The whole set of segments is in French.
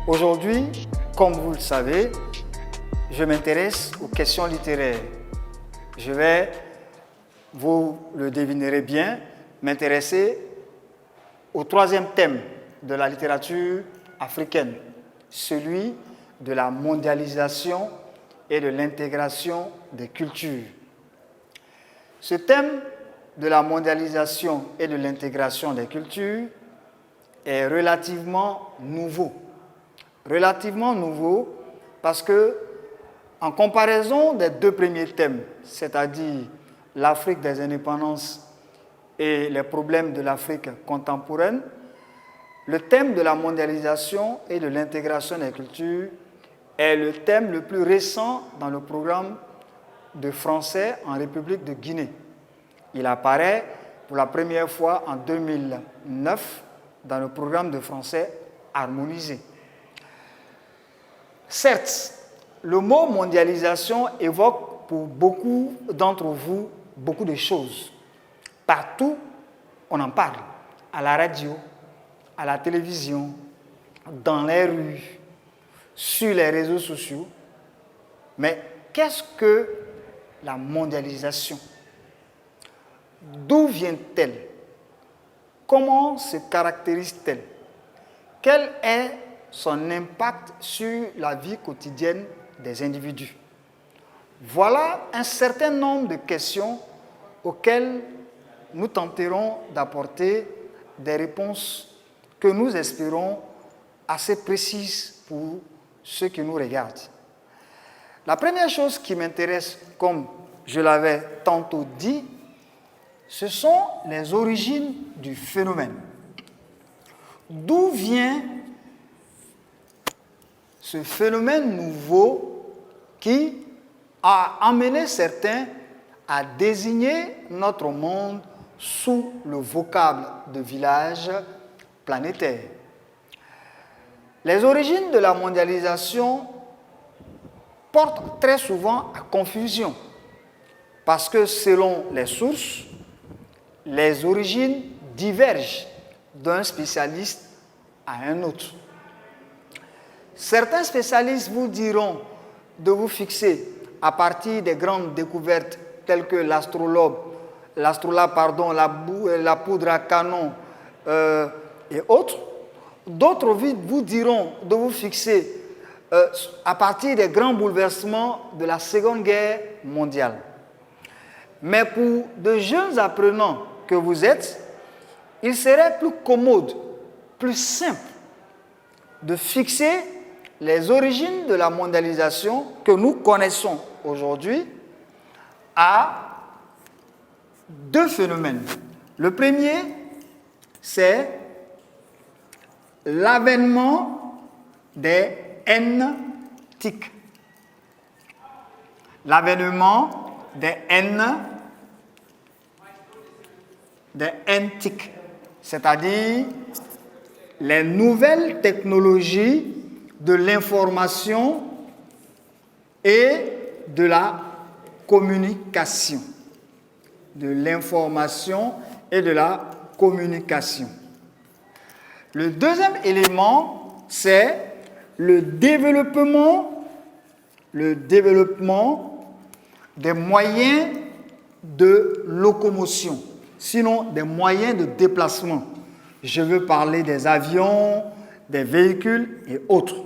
Aujourd'hui, comme vous le savez, je m'intéresse aux questions littéraires. Je vais, vous le devinerez bien, m'intéresser au troisième thème de la littérature africaine, celui de la mondialisation et de l'intégration des cultures. Ce thème de la mondialisation et de l'intégration des cultures est relativement nouveau. Relativement nouveau parce que, en comparaison des deux premiers thèmes, c'est-à-dire l'Afrique des indépendances et les problèmes de l'Afrique contemporaine, le thème de la mondialisation et de l'intégration des cultures est le thème le plus récent dans le programme de français en République de Guinée. Il apparaît pour la première fois en 2009 dans le programme de français harmonisé. Certes, le mot mondialisation évoque pour beaucoup d'entre vous beaucoup de choses. Partout, on en parle, à la radio, à la télévision, dans les rues, sur les réseaux sociaux. Mais qu'est-ce que la mondialisation? D'où vient-elle? Comment se caractérise-t-elle? Quel est son impact sur la vie quotidienne des individus? Voilà un certain nombre de questions auxquelles nous tenterons d'apporter des réponses que nous espérons assez précises pour ceux qui nous regardent. La première chose qui m'intéresse, comme je l'avais tantôt dit, ce sont les origines du phénomène. D'où vient ce phénomène nouveau qui a amené certains à désigner notre monde sous le vocable de village planétaire? Les origines de la mondialisation portent très souvent à confusion parce que selon les sources, les origines divergent d'un spécialiste à un autre. Certains spécialistes vous diront de vous fixer à partir des grandes découvertes telles que la poudre à canon et autres. D'autres vous diront de vous fixer à partir des grands bouleversements de la Seconde Guerre mondiale. Mais pour de jeunes apprenants que vous êtes, il serait plus commode, plus simple de fixer les origines de la mondialisation que nous connaissons aujourd'hui à deux phénomènes. Le premier, c'est l'avènement des haines tiques. L'avènement des haines tiques, c'est-à-dire les nouvelles technologies de l'information et de la communication. De l'information et de la communication. Le deuxième élément, c'est le développement des moyens de locomotion, sinon des moyens de déplacement. Je veux parler des avions, des véhicules et autres.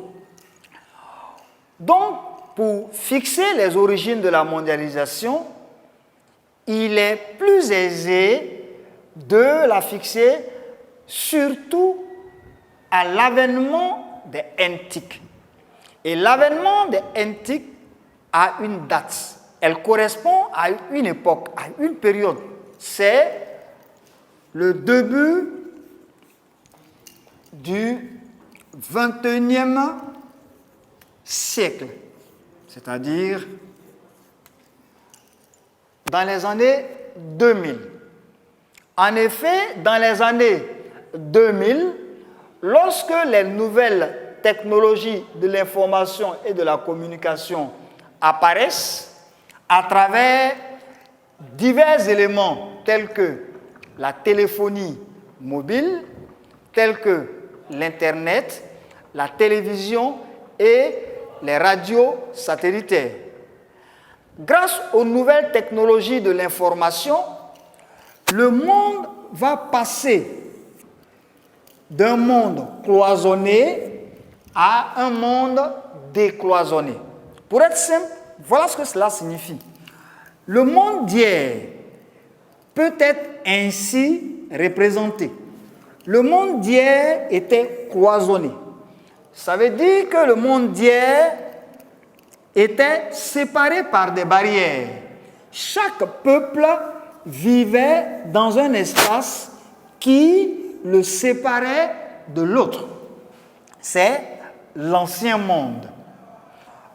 Donc, pour fixer les origines de la mondialisation, il est plus aisé de la fixer surtout à l'avènement des NTIC. Et l'avènement des NTIC a une date. Elle correspond à une époque, à une période. C'est le début du XXIe siècle, c'est-à-dire dans les années 2000. En effet, dans les années 2000, lorsque les nouvelles technologies de l'information et de la communication apparaissent à travers divers éléments tels que la téléphonie mobile, tels que l'Internet, la télévision et les radios satellitaires. Grâce aux nouvelles technologies de l'information, le monde va passer d'un monde cloisonné à un monde décloisonné. Pour être simple, voilà ce que cela signifie. Le monde d'hier peut être ainsi représenté. Le monde d'hier était cloisonné. Ça veut dire que le monde d'hier était séparé par des barrières. Chaque peuple vivait dans un espace qui le séparait de l'autre. C'est l'ancien monde.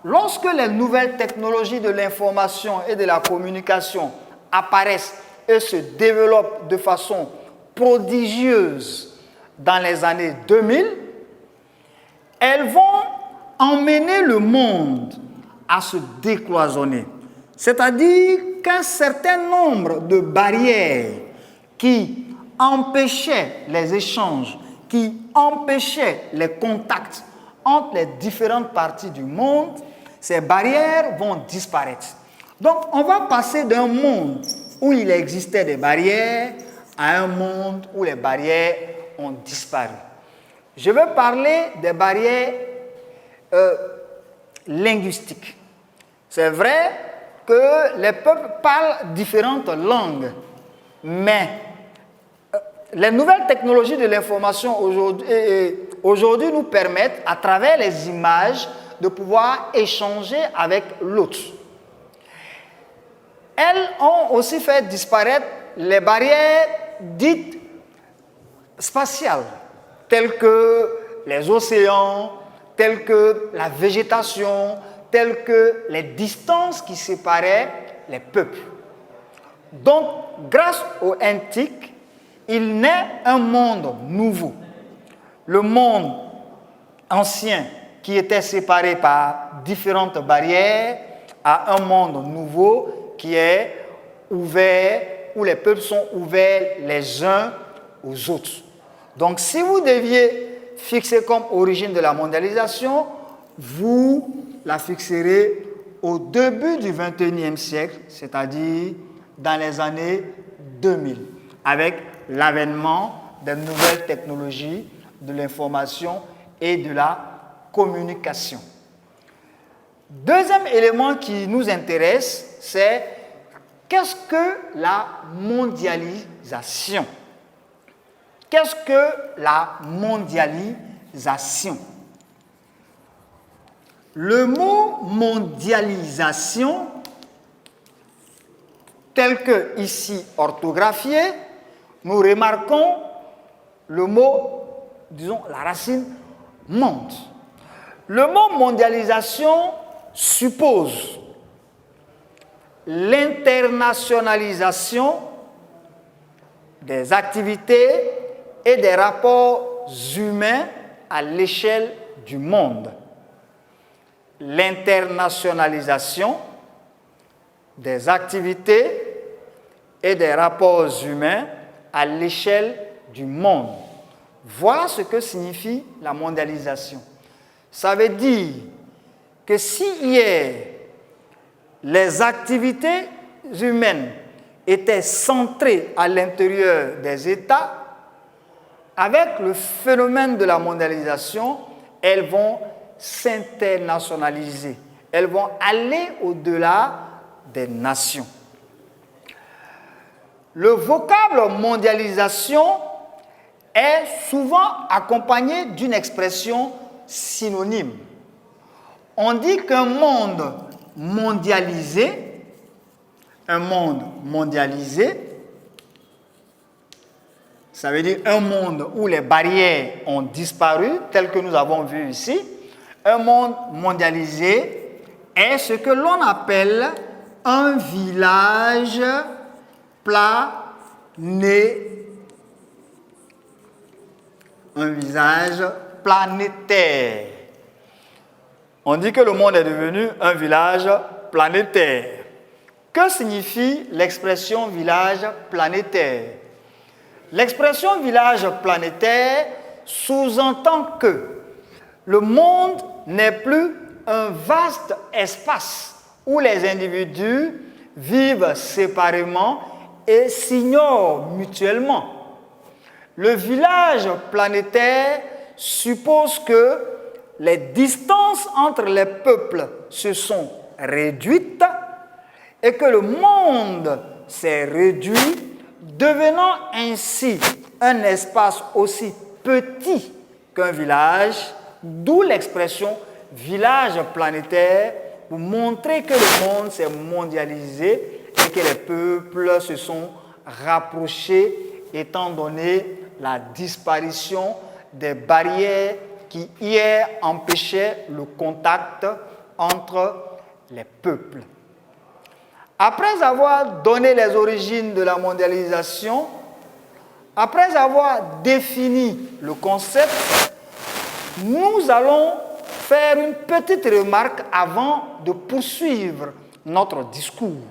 Lorsque les nouvelles technologies de l'information et de la communication apparaissent et se développent de façon prodigieuse dans les années 2000, elles vont emmener le monde à se décloisonner. C'est-à-dire qu'un certain nombre de barrières qui empêchaient les échanges, qui empêchaient les contacts entre les différentes parties du monde, ces barrières vont disparaître. Donc, on va passer d'un monde où il existait des barrières à un monde où les barrières ont disparu. Je veux parler des barrières linguistiques. C'est vrai que les peuples parlent différentes langues, mais les nouvelles technologies de l'information aujourd'hui nous permettent, à travers les images, de pouvoir échanger avec l'autre. Elles ont aussi fait disparaître les barrières dites spatiales, telles que les océans, telles que la végétation, telles que les distances qui séparaient les peuples. Donc, grâce au NTIC, il naît un monde nouveau. Le monde ancien qui était séparé par différentes barrières à un monde nouveau qui est ouvert, où les peuples sont ouverts les uns aux autres. Donc, si vous deviez fixer comme origine de la mondialisation, vous la fixerez au début du XXIe siècle, c'est-à-dire dans les années 2000, avec l'avènement des nouvelles technologies de l'information et de la communication. Deuxième élément qui nous intéresse, c'est qu'est-ce que la mondialisation? Qu'est-ce que la mondialisation? Le mot mondialisation, tel que ici orthographié, nous remarquons le mot, disons, la racine monde. Le mot mondialisation suppose l'internationalisation des activités et des rapports humains à l'échelle du monde. L'internationalisation des activités et des rapports humains à l'échelle du monde. Voilà ce que signifie la mondialisation. Ça veut dire que si hier les activités humaines étaient centrées à l'intérieur des États, avec le phénomène de la mondialisation, elles vont s'internationaliser. Elles vont aller au-delà des nations. Le vocable mondialisation est souvent accompagné d'une expression synonyme. On dit qu'un monde mondialisé, ça veut dire un monde où les barrières ont disparu, tel que nous avons vu ici. Un monde mondialisé est ce que l'on appelle un village planétaire. On dit que le monde est devenu un village planétaire. Que signifie l'expression village planétaire? L'expression village planétaire sous-entend que le monde n'est plus un vaste espace où les individus vivent séparément et s'ignorent mutuellement. Le village planétaire suppose que les distances entre les peuples se sont réduites et que le monde s'est réduit, devenant ainsi un espace aussi petit qu'un village, d'où l'expression village planétaire pour montrer que le monde s'est mondialisé et que les peuples se sont rapprochés étant donné la disparition des barrières qui hier empêchaient le contact entre les peuples. Après avoir donné les origines de la mondialisation, après avoir défini le concept, nous allons faire une petite remarque avant de poursuivre notre discours.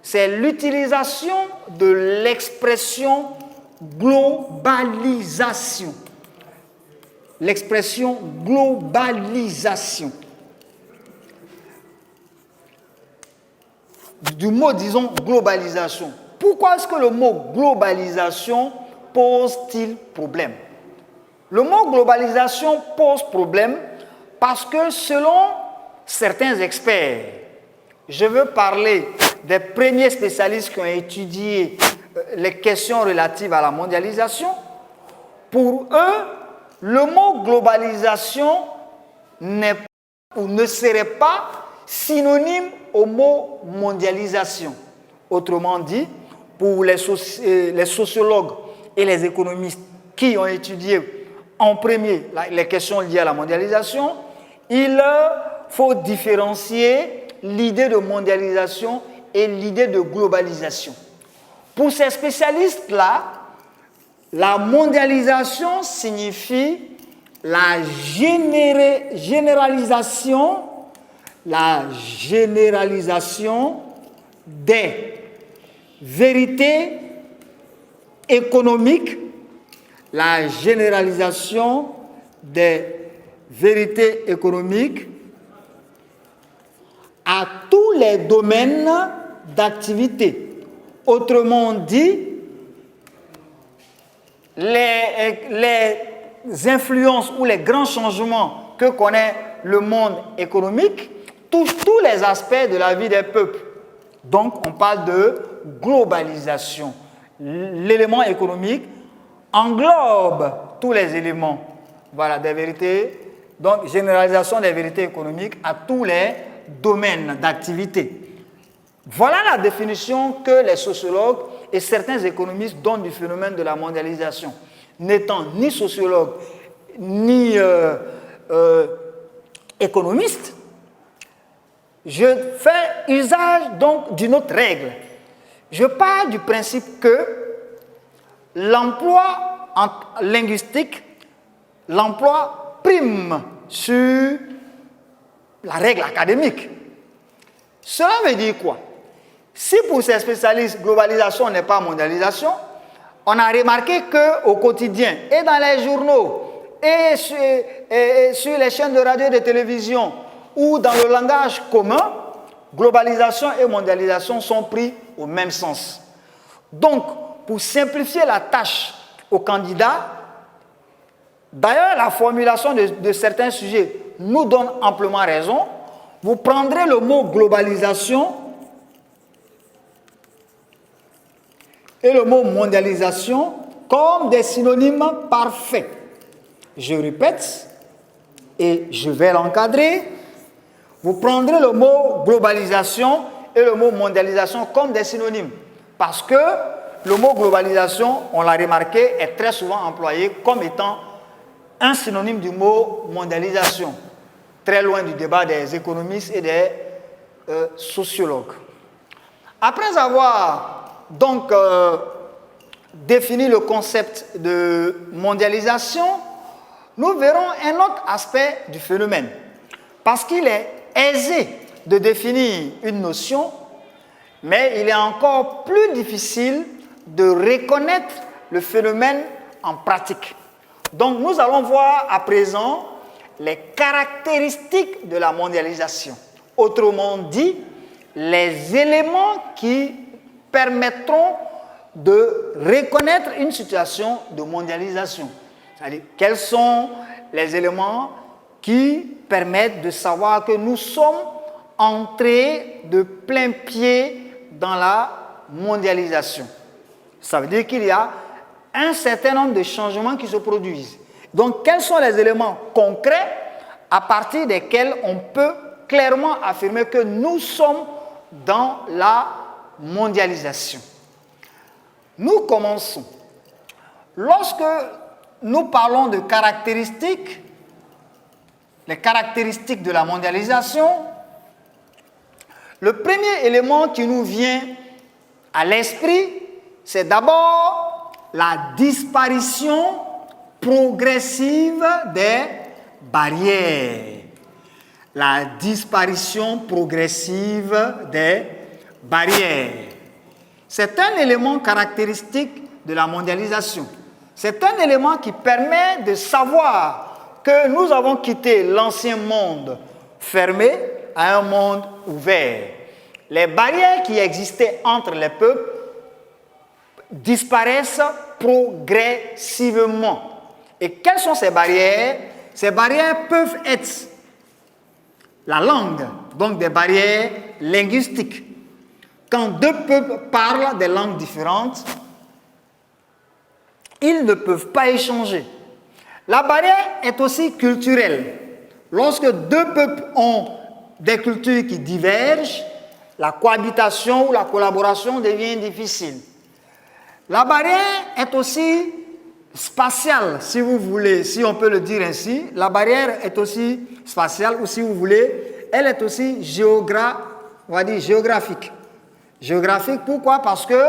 C'est l'utilisation de l'expression globalisation. L'expression globalisation. Du mot, disons, globalisation. Pourquoi est-ce que le mot globalisation pose-t-il problème? Le mot globalisation pose problème parce que selon certains experts, je veux parler des premiers spécialistes qui ont étudié les questions relatives à la mondialisation, pour eux, le mot globalisation n'est ou ne serait pas synonyme au mot mondialisation. Autrement dit, pour les sociologues et les économistes qui ont étudié en premier les questions liées à la mondialisation, il faut différencier l'idée de mondialisation et l'idée de globalisation. Pour ces spécialistes-là, la mondialisation signifie la généralisation des vérités économiques, la généralisation des vérités économiques à tous les domaines d'activité. Autrement dit, les influences ou les grands changements que connaît le monde économique touchent tous les aspects de la vie des peuples. Donc, on parle de globalisation. L'élément économique englobe tous les éléments, voilà, des vérités. Donc, généralisation des vérités économiques à tous les domaines d'activité. Voilà la définition que les sociologues et certains économistes donnent du phénomène de la mondialisation. N'étant ni sociologue ni économiste, je fais usage donc d'une autre règle. Je pars du principe que l'emploi linguistique, l'emploi prime sur la règle académique. Cela veut dire quoi? Si pour ces spécialistes, globalisation n'est pas mondialisation, on a remarqué qu'au quotidien, et dans les journaux, et sur les chaînes de radio et de télévision, ou dans le langage commun, globalisation et mondialisation sont pris au même sens. Donc, pour simplifier la tâche aux candidats, d'ailleurs, la formulation de certains sujets nous donne amplement raison. Vous prendrez le mot globalisation et le mot mondialisation comme des synonymes parfaits. Je répète et je vais l'encadrer. Vous prendrez le mot globalisation et le mot mondialisation comme des synonymes. Parce que le mot globalisation, on l'a remarqué, est très souvent employé comme étant un synonyme du mot mondialisation, très loin du débat des économistes et des sociologues. Après avoir donc défini le concept de mondialisation, nous verrons un autre aspect du phénomène. Parce qu'il est aisé de définir une notion, mais il est encore plus difficile de reconnaître le phénomène en pratique. Donc nous allons voir à présent les caractéristiques de la mondialisation. Autrement dit, les éléments qui permettront de reconnaître une situation de mondialisation. C'est-à-dire, quels sont les éléments qui permettent de savoir que nous sommes entrés de plein pied dans la mondialisation. Ça veut dire qu'il y a un certain nombre de changements qui se produisent. Donc, quels sont les éléments concrets à partir desquels on peut clairement affirmer que nous sommes dans la mondialisation? Nous commençons. Lorsque nous parlons de caractéristiques, les caractéristiques de la mondialisation, le premier élément qui nous vient à l'esprit, c'est d'abord la disparition progressive des barrières. La disparition progressive des barrières. C'est un élément caractéristique de la mondialisation. C'est un élément qui permet de savoir que nous avons quitté l'ancien monde fermé à un monde ouvert. Les barrières qui existaient entre les peuples disparaissent progressivement. Et quelles sont ces barrières? Ces barrières peuvent être la langue, donc des barrières linguistiques. Quand deux peuples parlent des langues différentes, ils ne peuvent pas échanger. La barrière est aussi culturelle. Lorsque deux peuples ont des cultures qui divergent, la cohabitation ou la collaboration devient difficile. La barrière est aussi spatiale, si vous voulez, si on peut le dire ainsi. La barrière est aussi spatiale, ou si vous voulez, elle est aussi géographique. Géographique, pourquoi? Parce que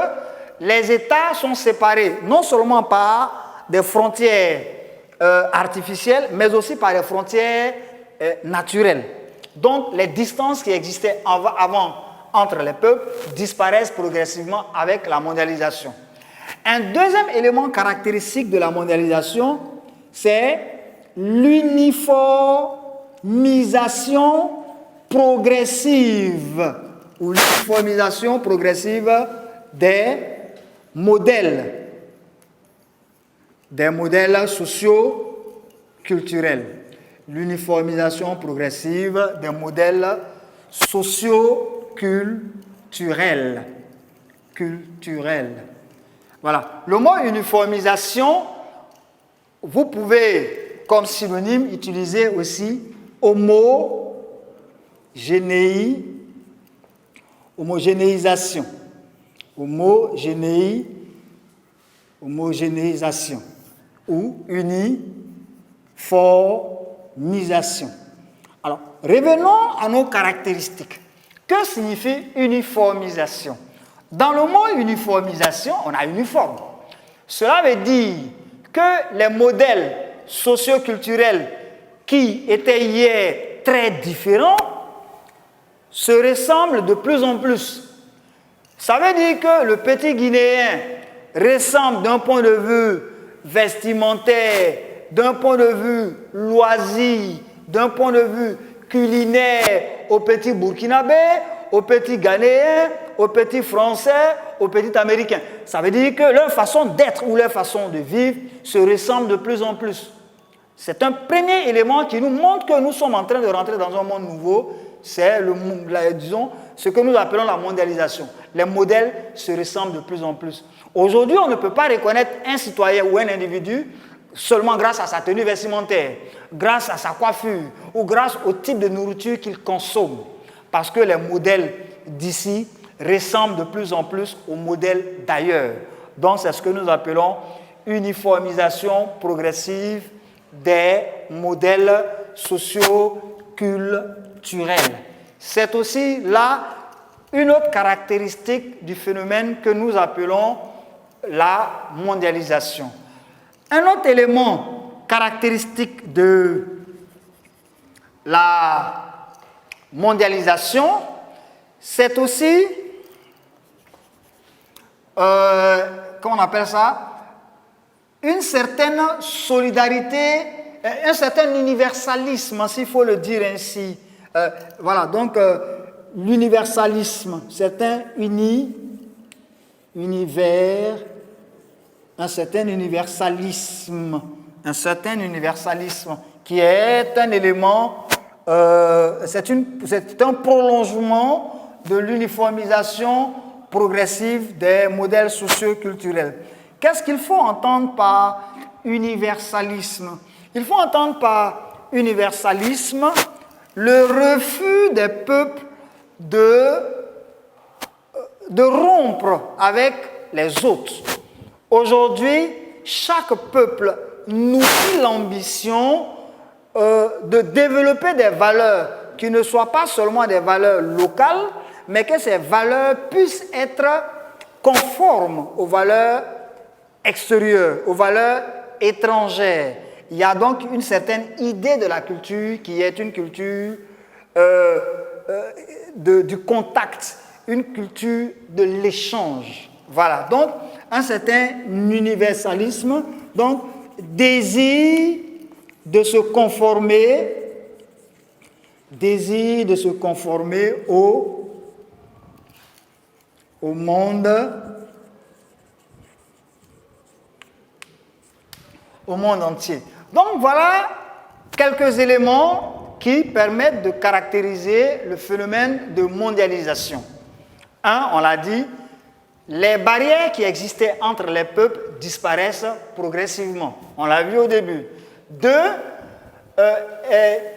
les États sont séparés non seulement par des frontières artificielles, mais aussi par des frontières naturelles. Donc, les distances qui existaient avant entre les peuples disparaissent progressivement avec la mondialisation. Un deuxième élément caractéristique de la mondialisation, c'est l'uniformisation progressive ou l'uniformisation progressive des modèles socio-culturels. L'uniformisation progressive des modèles socio-culturels. Voilà. Le mot uniformisation, vous pouvez, comme synonyme, utiliser aussi homogénéisation. Homogénéisation ou uniformisation. Alors, revenons à nos caractéristiques. Que signifie uniformisation? Dans le mot uniformisation, on a uniforme. Cela veut dire que les modèles socioculturels qui étaient hier très différents se ressemblent de plus en plus. Ça veut dire que le petit Guinéen ressemble d'un point de vue vestimentaire, d'un point de vue loisir, d'un point de vue culinaire au petit Burkinabé, au petit Ghanéen, au petit Français, au petit Américain. Ça veut dire que leur façon d'être ou leur façon de vivre se ressemble de plus en plus. C'est un premier élément qui nous montre que nous sommes en train de rentrer dans un monde nouveau. C'est, disons, ce que nous appelons la mondialisation. Les modèles se ressemblent de plus en plus. Aujourd'hui, on ne peut pas reconnaître un citoyen ou un individu seulement grâce à sa tenue vestimentaire, grâce à sa coiffure ou grâce au type de nourriture qu'il consomme. Parce que les modèles d'ici ressemblent de plus en plus aux modèles d'ailleurs. Donc, c'est ce que nous appelons uniformisation progressive des modèles sociaux culturels. C'est aussi là une autre caractéristique du phénomène que nous appelons la mondialisation. Un autre élément caractéristique de la mondialisation, c'est aussi, comment on appelle ça, une certaine solidarité, un certain universalisme, s'il faut le dire ainsi. Voilà, donc l'universalisme, c'est un un certain universalisme qui est un élément, c'est un prolongement de l'uniformisation progressive des modèles socio-culturels. Qu'est-ce qu'il faut entendre par universalisme? Il faut entendre par universalisme le refus des peuples de rompre avec les autres. Aujourd'hui, chaque peuple nourrit l'ambition de développer des valeurs qui ne soient pas seulement des valeurs locales, mais que ces valeurs puissent être conformes aux valeurs extérieures, aux valeurs étrangères. Il y a donc une certaine idée de la culture qui est une culture du contact, une culture de l'échange. Voilà, donc un certain universalisme, donc désir de se conformer au monde entier. Donc voilà quelques éléments qui permettent de caractériser le phénomène de mondialisation. Un, on l'a dit, les barrières qui existaient entre les peuples disparaissent progressivement. On l'a vu au début. Deux,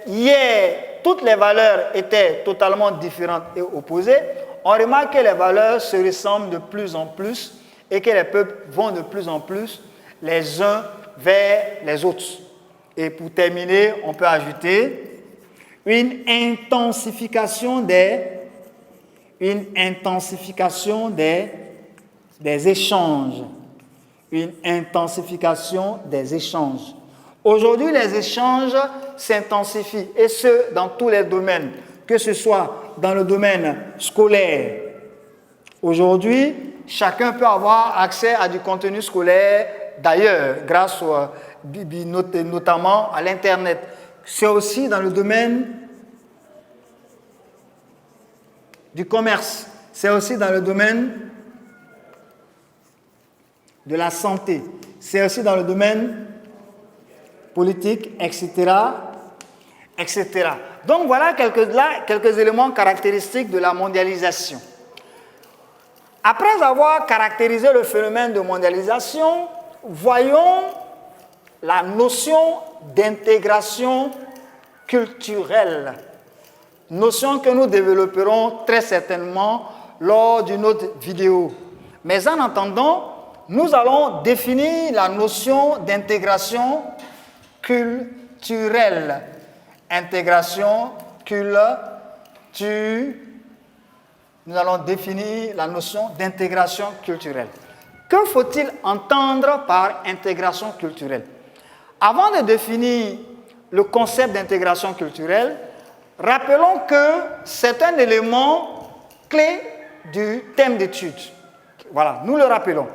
hier, toutes les valeurs étaient totalement différentes et opposées. On remarque que les valeurs se ressemblent de plus en plus et que les peuples vont de plus en plus les uns vers les autres. Et pour terminer, on peut ajouter une intensification des échanges. Une intensification des échanges. Aujourd'hui, les échanges s'intensifient, et ce, dans tous les domaines, que ce soit dans le domaine scolaire. Aujourd'hui, chacun peut avoir accès à du contenu scolaire d'ailleurs, grâce notamment à l'Internet. C'est aussi dans le domaine du commerce, c'est aussi dans le domaine de la santé, c'est aussi dans le domaine politique, etc., etc. Donc voilà quelques éléments caractéristiques de la mondialisation. Après avoir caractérisé le phénomène de mondialisation, voyons la notion d'intégration culturelle, notion que nous développerons très certainement lors d'une autre vidéo. Mais en attendant, nous allons définir la notion d'intégration culturelle. Intégration culturelle. Nous allons définir la notion d'intégration culturelle. Que faut-il entendre par intégration culturelle? Avant de définir le concept d'intégration culturelle, rappelons que c'est un élément clé du thème d'étude. Voilà, nous le rappelons.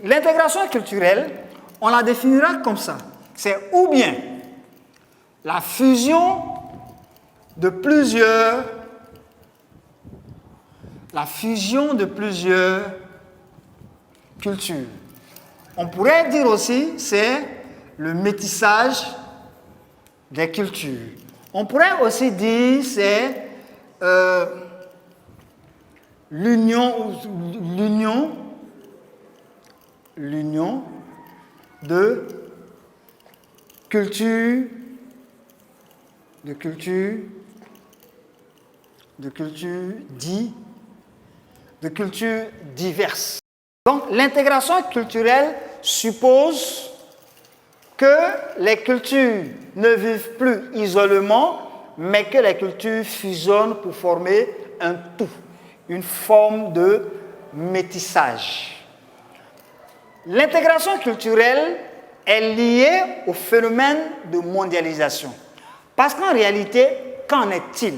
L'intégration culturelle, on la définira comme ça. C'est ou bien la fusion de plusieurs cultures. On pourrait dire aussi c'est le métissage des cultures. On pourrait aussi dire c'est l'union de cultures diverses. Donc l'intégration culturelle suppose que les cultures ne vivent plus isolément, mais que les cultures fusionnent pour former un tout, une forme de métissage. L'intégration culturelle est liée au phénomène de mondialisation. Parce qu'en réalité, qu'en est-il?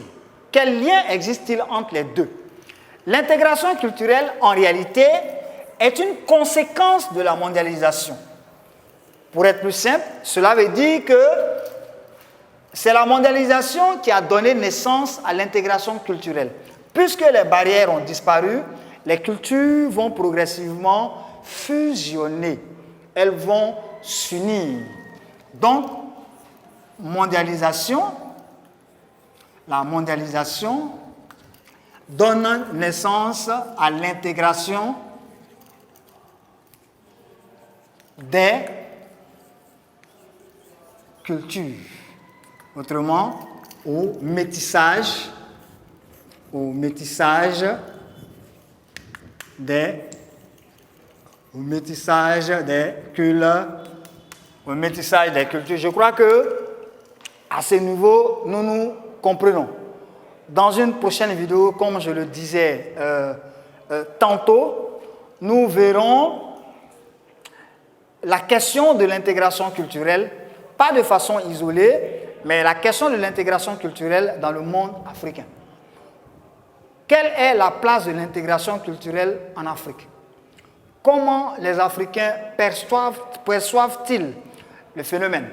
Quel lien existe-t-il entre les deux? L'intégration culturelle, en réalité, est une conséquence de la mondialisation. Pour être plus simple, cela veut dire que c'est la mondialisation qui a donné naissance à l'intégration culturelle. Puisque les barrières ont disparu, les cultures vont progressivement fusionner. Elles vont s'unir. Donc, la mondialisation donne naissance à l'intégration des cultures. Autrement, au métissage des cultures. Je crois que à ce niveau, nous nous comprenons. Dans une prochaine vidéo, comme je le disais tantôt, nous verrons la question de l'intégration culturelle, pas de façon isolée, mais la question de l'intégration culturelle dans le monde africain. Quelle est la place de l'intégration culturelle en Afrique? Comment les Africains perçoivent-ils le phénomène?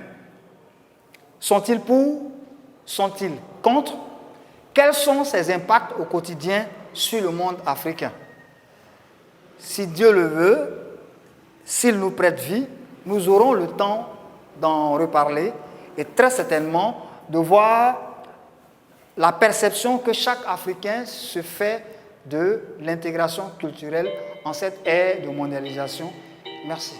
Sont-ils pour? Sont-ils contre? Quels sont ses impacts au quotidien sur le monde africain? Si Dieu le veut, s'il nous prête vie, nous aurons le temps d'en reparler et très certainement de voir la perception que chaque Africain se fait de l'intégration culturelle en cette ère de mondialisation. Merci.